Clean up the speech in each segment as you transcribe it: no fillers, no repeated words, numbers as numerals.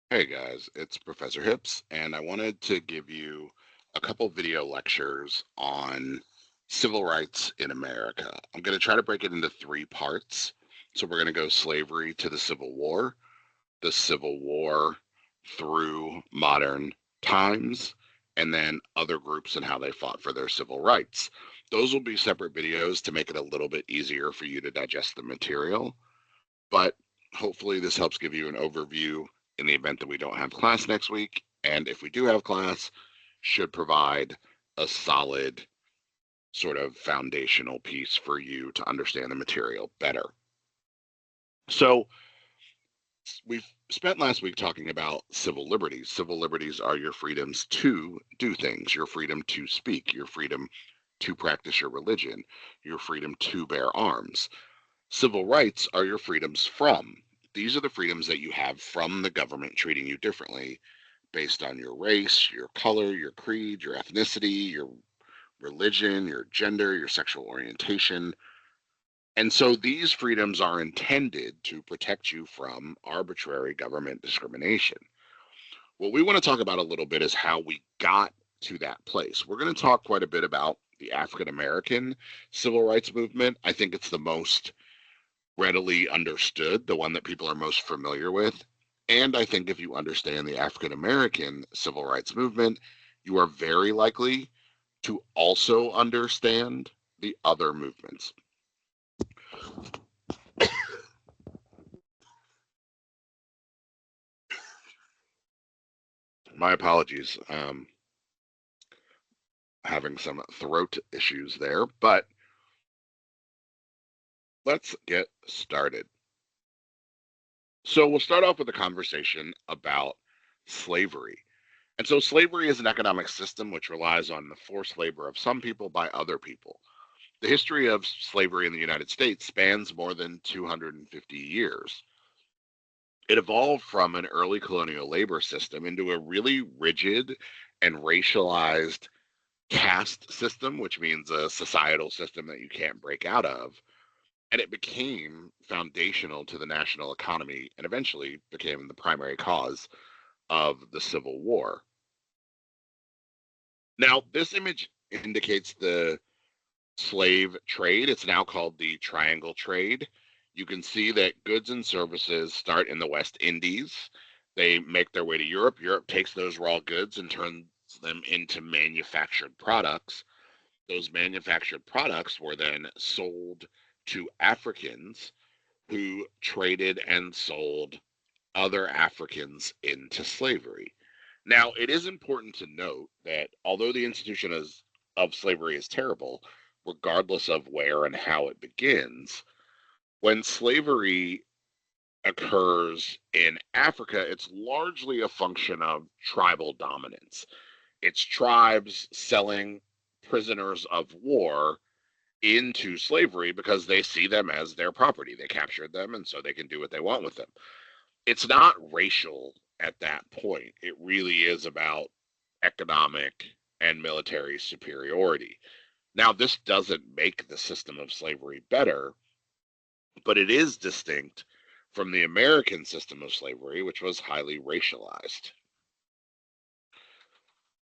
Hey guys, it's Professor Hips, and I wanted to give you a couple video lectures on civil rights in America. I'm going to try to break it into three parts. So we're going to go slavery to the Civil War through modern times, and then other groups and how they fought for their civil rights. Those will be separate videos to make it a little bit easier for you to digest the material. But hopefully this helps give you an overview in the event that we don't have class next week. And if we do have class, should provide a solid sort of foundational piece for you to understand the material better. So we've spent last week talking about civil liberties. Civil liberties are your freedoms to do things, your freedom to speak, your freedom to practice your religion, your freedom to bear arms. Civil rights are your freedoms from. These are the freedoms that you have from the government treating you differently based on your race, your color, your creed, your ethnicity, your religion, your gender, your sexual orientation. And so these freedoms are intended to protect you from arbitrary government discrimination. What we want to talk about a little bit is how we got to that place. We're going to talk quite a bit about the African American civil rights movement. I think it's the most readily understood, the one that people are most familiar with. And I think if you understand the African American civil rights movement, you are very likely to also understand the other movements. My apologies. Having some throat issues there, but let's get started. So we'll start off with a conversation about slavery. And so slavery is an economic system which relies on the forced labor of some people by other people. The history of slavery in the United States spans more than 250 years. It evolved from an early colonial labor system into a really rigid and racialized caste system, which means a societal system that you can't break out of. And it became foundational to the national economy and eventually became the primary cause of the Civil War. Now, this image indicates the slave trade. It's now called the Triangle Trade. You can see that goods and services start in the West Indies. They make their way to Europe. Europe takes those raw goods and turns them into manufactured products. Those manufactured products were then sold to Africans who traded and sold other Africans into slavery. Now, it is important to note that although the institution of slavery is terrible, regardless of where and how it begins, when slavery occurs in Africa, it's largely a function of tribal dominance. It's tribes selling prisoners of war into slavery because they see them as their property. They captured them, and so they can do what they want with them. It's not racial at that point. It really is about economic and military superiority. Now, this doesn't make the system of slavery better, but it is distinct from the American system of slavery, which was highly racialized.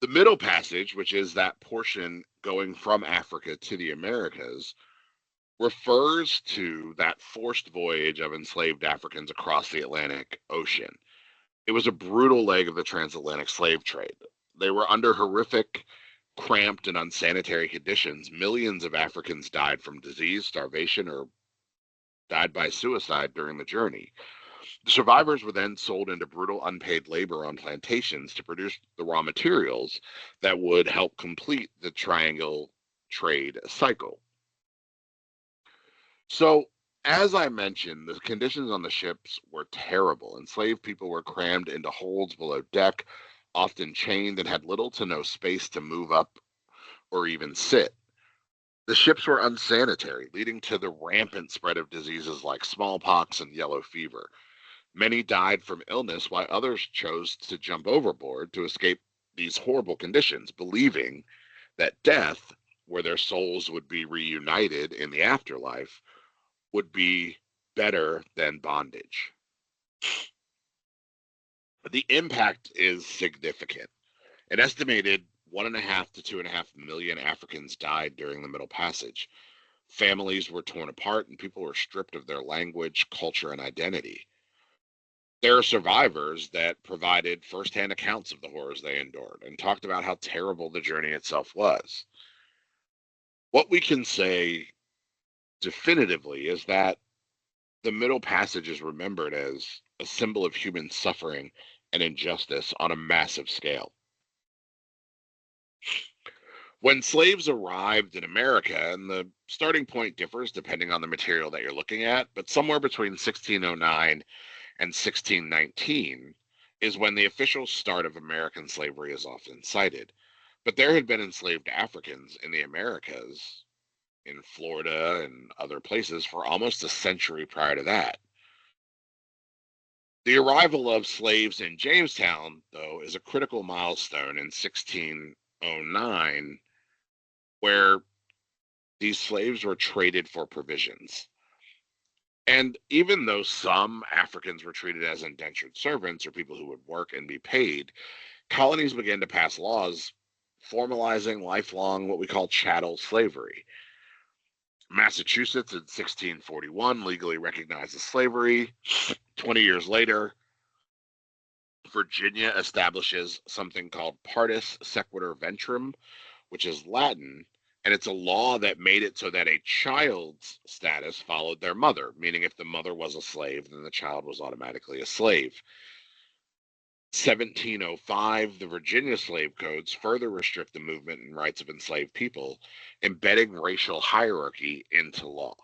The Middle Passage, which is that portion going from Africa to the Americas, refers to that forced voyage of enslaved Africans across the Atlantic Ocean. It was a brutal leg of the transatlantic slave trade. They were under horrific, cramped, and unsanitary conditions. Millions of Africans died from disease, starvation, or died by suicide during the journey. The survivors were then sold into brutal unpaid labor on plantations to produce the raw materials that would help complete the triangle trade cycle. So, as I mentioned, the conditions on the ships were terrible. Enslaved people were crammed into holds below deck, often chained, and had little to no space to move up or even sit. The ships were unsanitary, leading to the rampant spread of diseases like smallpox and yellow fever. Many died from illness, while others chose to jump overboard to escape these horrible conditions, believing that death, where their souls would be reunited in the afterlife, would be better than bondage. The impact is significant. An estimated 1.5 to 2.5 million Africans died during the Middle Passage. Families were torn apart and people were stripped of their language, culture, and identity. There are survivors that provided firsthand accounts of the horrors they endured and talked about how terrible the journey itself was. What we can say definitively is that the Middle Passage is remembered as a symbol of human suffering and injustice on a massive scale. When slaves arrived in America, and the starting point differs depending on the material that you're looking at, but somewhere between 1609 and 1619 is when the official start of American slavery is often cited. But there had been enslaved Africans in the Americas, in Florida and other places, for almost a century prior to that. The arrival of slaves in Jamestown, though, is a critical milestone in 1609, where these slaves were traded for provisions. And even though some Africans were treated as indentured servants or people who would work and be paid, colonies began to pass laws formalizing lifelong what we call chattel slavery. Massachusetts in 1641 legally recognizes slavery. 20 years later, Virginia establishes something called Partus Sequitur Ventrum, which is Latin, and it's a law that made it so that a child's status followed their mother, meaning if the mother was a slave, then the child was automatically a slave. 1705, the Virginia slave codes further restrict the movement and rights of enslaved people, embedding racial hierarchy into law.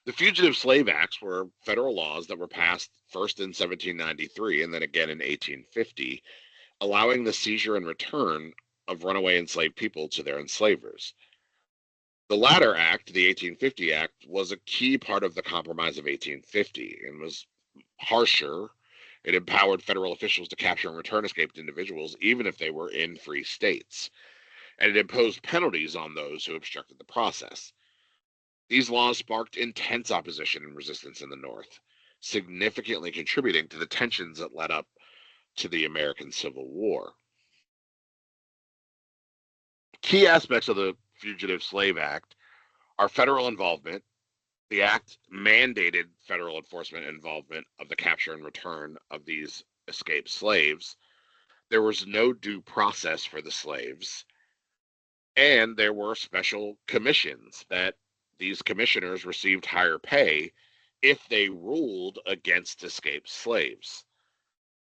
The Fugitive Slave Acts were federal laws that were passed first in 1793 and then again in 1850, allowing the seizure and return of runaway enslaved people to their enslavers. The latter act, the 1850 Act, was a key part of the Compromise of 1850 and was harsher. It empowered federal officials to capture and return escaped individuals, even if they were in free states, and it imposed penalties on those who obstructed the process. These laws sparked intense opposition and resistance in the North, significantly contributing to the tensions that led up to the American Civil War. Key aspects of the Fugitive Slave Act are federal involvement. The act mandated federal enforcement involvement of the capture and return of these escaped slaves. There was no due process for the slaves, and there were special commissions that these commissioners received higher pay if they ruled against escaped slaves.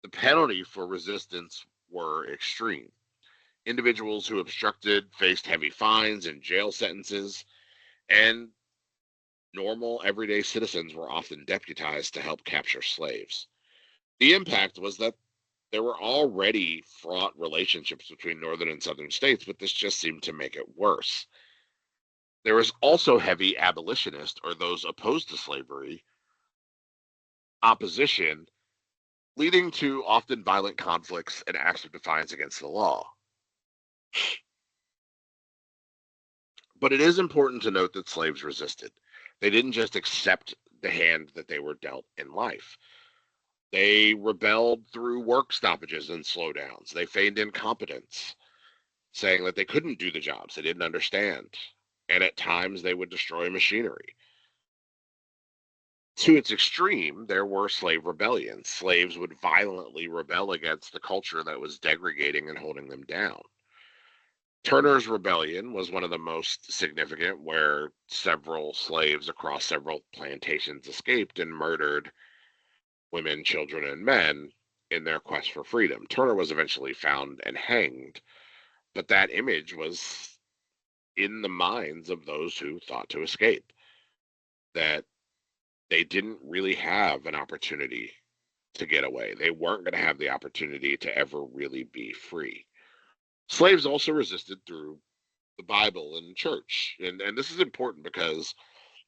The penalty for resistance were extreme. Individuals who obstructed faced heavy fines and jail sentences, and normal, everyday citizens were often deputized to help capture slaves. The impact was that there were already fraught relationships between northern and southern states, but this just seemed to make it worse. There was also heavy abolitionist, or those opposed to slavery, opposition, leading to often violent conflicts and acts of defiance against the law. But it is important to note that slaves resisted. They didn't just accept the hand that they were dealt in life. They rebelled through work stoppages and slowdowns. They feigned incompetence, saying that they couldn't do the jobs they didn't understand. And at times they would destroy machinery. To its extreme, there were slave rebellions. Slaves would violently rebel against the culture that was degrading and holding them down. Turner's Rebellion was one of the most significant, where several slaves across several plantations escaped and murdered women, children, and men in their quest for freedom. Turner was eventually found and hanged, but that image was in the minds of those who thought to escape, that they didn't really have an opportunity to get away. They weren't going to have the opportunity to ever really be free. Slaves also resisted through the Bible and church. And this is important because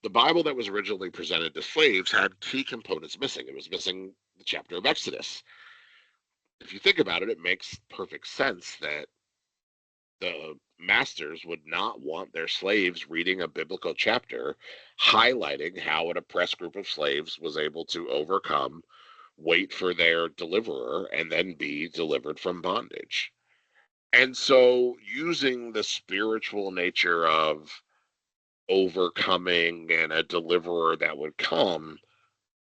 the Bible that was originally presented to slaves had key components missing. It was missing the chapter of Exodus. If you think about it, it makes perfect sense that the masters would not want their slaves reading a biblical chapter highlighting how an oppressed group of slaves was able to overcome, wait for their deliverer, and then be delivered from bondage. And so, using the spiritual nature of overcoming and a deliverer that would come,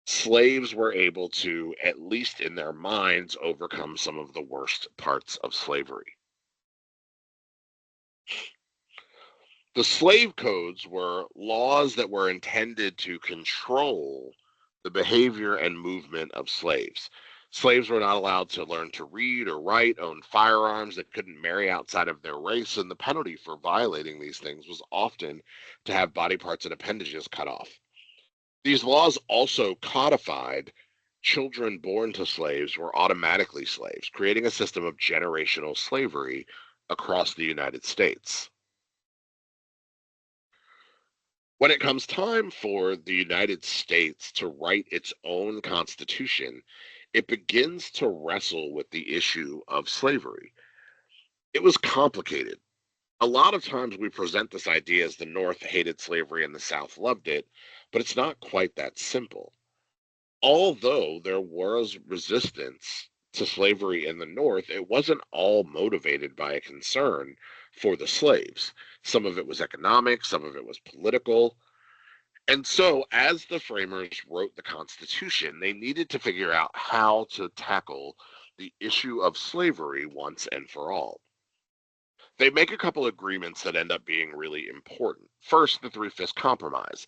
slaves were able to, at least in their minds, overcome some of the worst parts of slavery. The slave codes were laws that were intended to control the behavior and movement of slaves. Slaves were not allowed to learn to read or write, own firearms, they couldn't marry outside of their race, and the penalty for violating these things was often to have body parts and appendages cut off. These laws also codified children born to slaves were automatically slaves, creating a system of generational slavery across the United States. When it comes time for the United States to write its own constitution, it begins to wrestle with the issue of slavery. It was complicated. A lot of times we present this idea as the North hated slavery and the South loved it, but it's not quite that simple. Although there was resistance to slavery in the North, it wasn't all motivated by a concern for the slaves. Some of it was economic, some of it was political. And so, as the framers wrote the Constitution, they needed to figure out how to tackle the issue of slavery once and for all. They make a couple agreements that end up being really important. First, the Three Fifths Compromise.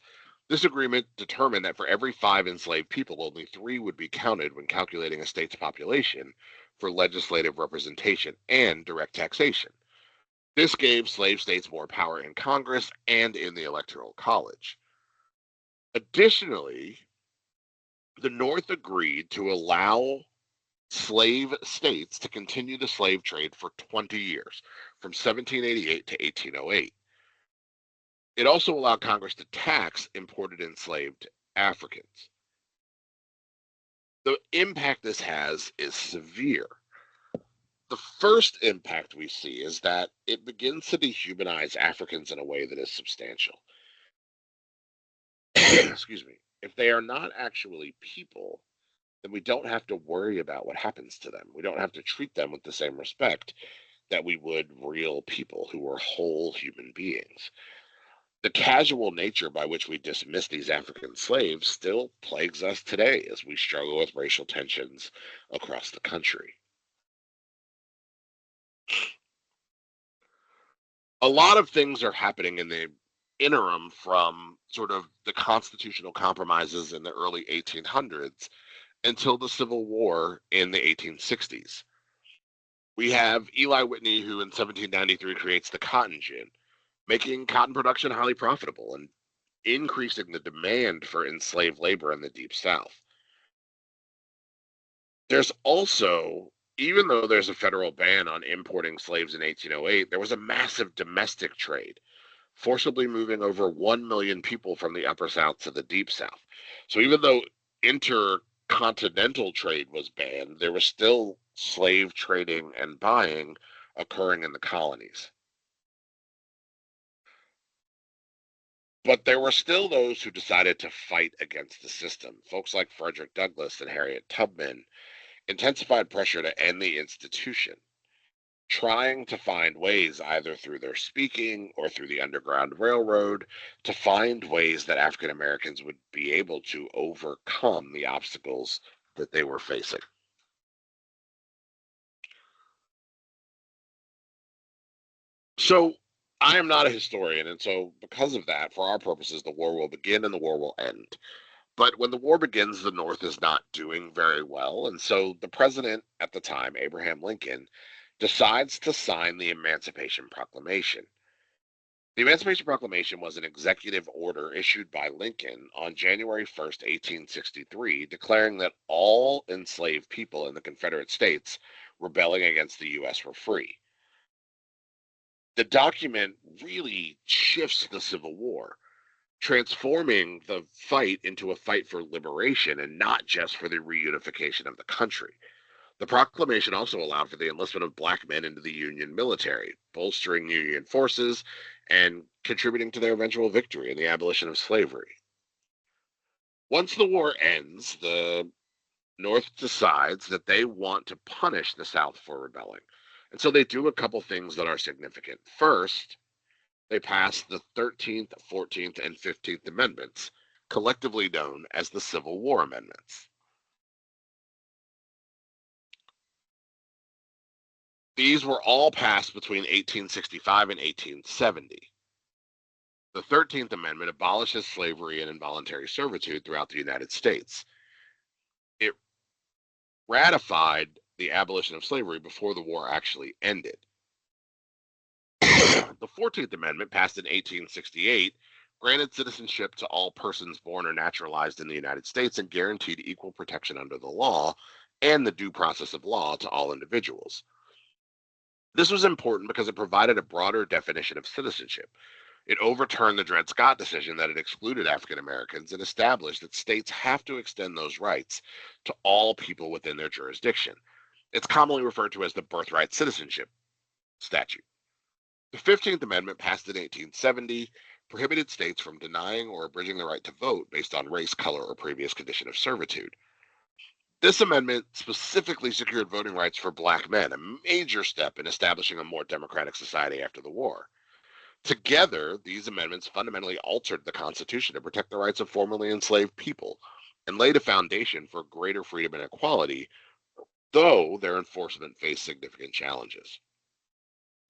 This agreement determined that for every five enslaved people, only three would be counted when calculating a state's population for legislative representation and direct taxation. This gave slave states more power in Congress and in the Electoral College. Additionally, the North agreed to allow slave states to continue the slave trade for 20 years, from 1788 to 1808. It also allowed Congress to tax imported enslaved Africans. The impact this has is severe. The first impact we see is that it begins to dehumanize Africans in a way that is substantial. Excuse me. If they are not actually people, then we don't have to worry about what happens to them. We don't have to treat them with the same respect that we would real people who are whole human beings. The casual nature by which we dismiss these African slaves still plagues us today as we struggle with racial tensions across the country. A lot of things are happening in the interim from sort of the constitutional compromises in the early 1800s until the Civil War in the 1860s. We have Eli Whitney, who in 1793 creates the cotton gin, making cotton production highly profitable and increasing the demand for enslaved labor in the Deep South. There's also, even though there's a federal ban on importing slaves in 1808, there was a massive domestic trade, forcibly moving over 1 million people from the Upper South to the Deep South. So even though intercontinental trade was banned, there was still slave trading and buying occurring in the colonies. But there were still those who decided to fight against the system. Folks like Frederick Douglass and Harriet Tubman intensified pressure to end the institution, trying to find ways, either through their speaking or through the Underground Railroad, to find ways that African Americans would be able to overcome the obstacles that they were facing. So, I am not a historian, and so because of that, for our purposes, the war will begin and the war will end. But when the war begins, the North is not doing very well. And so the president at the time, Abraham Lincoln, decides to sign the Emancipation Proclamation. The Emancipation Proclamation was an executive order issued by Lincoln on January 1st, 1863, declaring that all enslaved people in the Confederate States rebelling against the U.S. were free. The document really shifts the Civil War, transforming the fight into a fight for liberation and not just for the reunification of the country. The proclamation also allowed for the enlistment of black men into the Union military, bolstering Union forces and contributing to their eventual victory in the abolition of slavery. Once the war ends, the North decides that they want to punish the South for rebelling. And so they do a couple things that are significant. First, they pass the 13th, 14th, and 15th Amendments, collectively known as the Civil War Amendments. These were all passed between 1865 and 1870. The 13th Amendment abolishes slavery and involuntary servitude throughout the United States. It ratified the abolition of slavery before the war actually ended. The 14th Amendment, passed in 1868, granted citizenship to all persons born or naturalized in the United States and guaranteed equal protection under the law and the due process of law to all individuals. This was important because it provided a broader definition of citizenship. It overturned the Dred Scott decision that had excluded African Americans and established that states have to extend those rights to all people within their jurisdiction. It's commonly referred to as the birthright citizenship statute. The 15th Amendment, passed in 1870, prohibited states from denying or abridging the right to vote based on race, color, or previous condition of servitude. This amendment specifically secured voting rights for black men, a major step in establishing a more democratic society after the war. Together, these amendments fundamentally altered the Constitution to protect the rights of formerly enslaved people and laid a foundation for greater freedom and equality, though their enforcement faced significant challenges.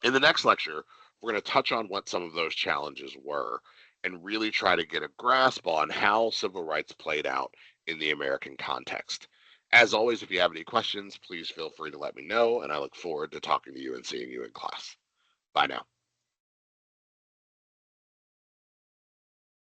In the next lecture, we're going to touch on what some of those challenges were and really try to get a grasp on how civil rights played out in the American context. As always, if you have any questions, please feel free to let me know, and I look forward to talking to you and seeing you in class. Bye now.